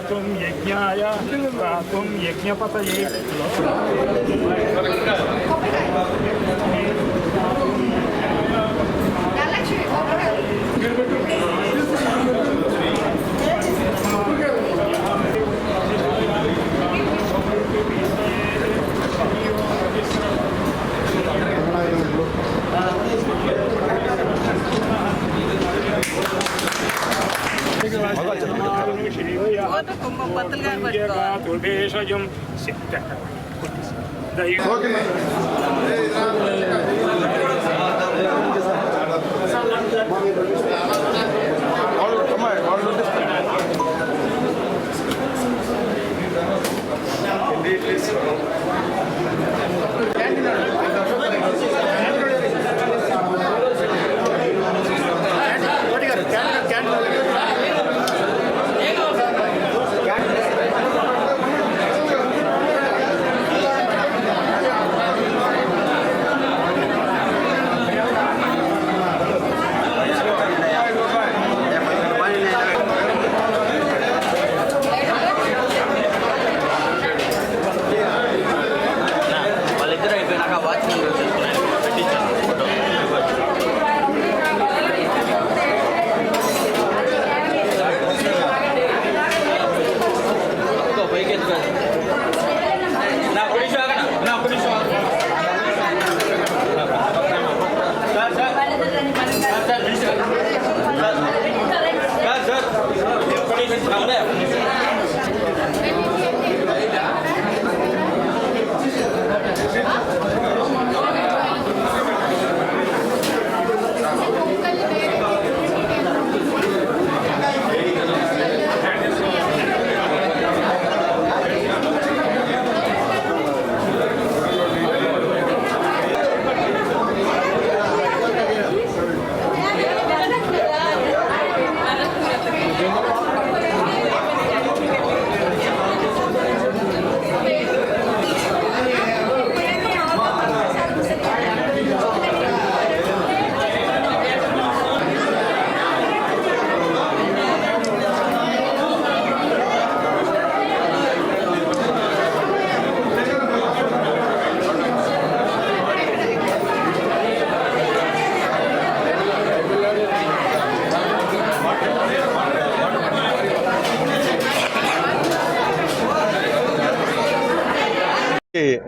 तुम यज्ञाय तुम यज्ञपतये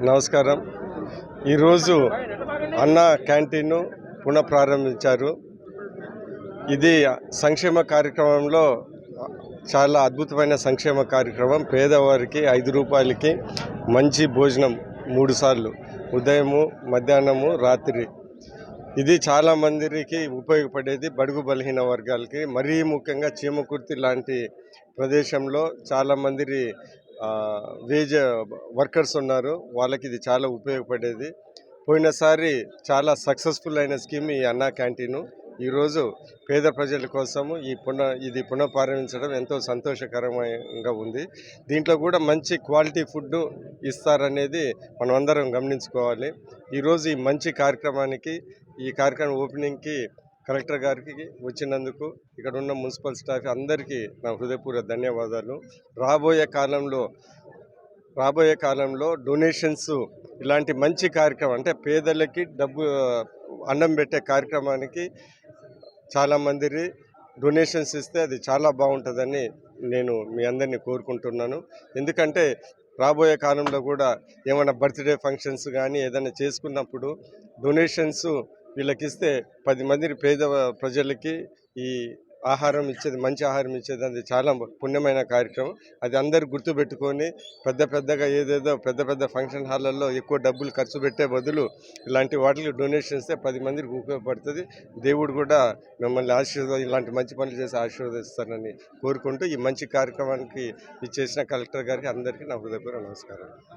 నమస్కారం. ఈరోజు అన్న క్యాంటీన్ను పునఃప్రారంభించారు. ఇది సంక్షేమ కార్యక్రమంలో చాలా అద్భుతమైన సంక్షేమ కార్యక్రమం. పేదవారికి 5 రూపాయలకి మంచి భోజనం 3 సార్లు, ఉదయము, మధ్యాహ్నము, రాత్రి. ఇది చాలా మందికి ఉపయోగపడేది. బడుగు బలహీన వర్గాలకి, మరీ ముఖ్యంగా చీమకుర్తి లాంటి ప్రదేశంలో చాలామంది వేజ్ వర్కర్స్ ఉన్నారు. వాళ్ళకి ఇది చాలా ఉపయోగపడేది. పోయినసారి చాలా సక్సెస్ఫుల్ అయిన స్కీమ్ ఈ అన్నా క్యాంటీను. ఈరోజు పేద ప్రజల కోసము ఇది పునఃప్రారంభించడం ఎంతో సంతోషకరంగా ఉంది. దీంట్లో కూడా మంచి క్వాలిటీ ఫుడ్ ఇస్తారనేది మనం అందరం గమనించుకోవాలి. ఈరోజు ఈ మంచి కార్యక్రమానికి, ఈ కార్యక్రమం ఓపెనింగ్కి కలెక్టర్ గారికి వచ్చినందుకు, ఇక్కడ ఉన్న మున్సిపల్ స్టాఫ్ అందరికీ నా హృదయపూర్వక ధన్యవాదాలు. రాబోయే కాలంలో డొనేషన్స్, ఇలాంటి మంచి కార్యక్రమం అంటే పేదలకి అన్నం పెట్టే కార్యక్రమానికి చాలామంది డొనేషన్స్ ఇస్తే అది చాలా బాగుంటుందని నేను మీ అందరినీ కోరుకుంటున్నాను. ఎందుకంటే రాబోయే కాలంలో కూడా ఏమైనా బర్త్డే ఫంక్షన్స్ కానీ ఏదైనా చేసుకున్నప్పుడు డొనేషన్స్ వీళ్ళకిస్తే 10 మంది పేద ప్రజలకి ఈ ఆహారం ఇచ్చేది, మంచి ఆహారం ఇచ్చేది, అది చాలా పుణ్యమైన కార్యక్రమం. అది అందరు గుర్తుపెట్టుకొని పెద్ద పెద్ద ఫంక్షన్ హాళ్ళల్లో ఎక్కువ డబ్బులు ఖర్చు పెట్టే బదులు ఇలాంటి వాటికి డొనేషన్ ఇస్తే 10 మందికి ఉపయోగపడుతుంది. దేవుడు కూడా మిమ్మల్ని ఇలాంటి మంచి పనులు చేసి ఆశీర్వదిస్తారని కోరుకుంటూ ఈ మంచి కార్యక్రమానికి ఇచ్చేసిన కలెక్టర్ గారికి అందరికీ నా హృదయపూర్వక నమస్కారం.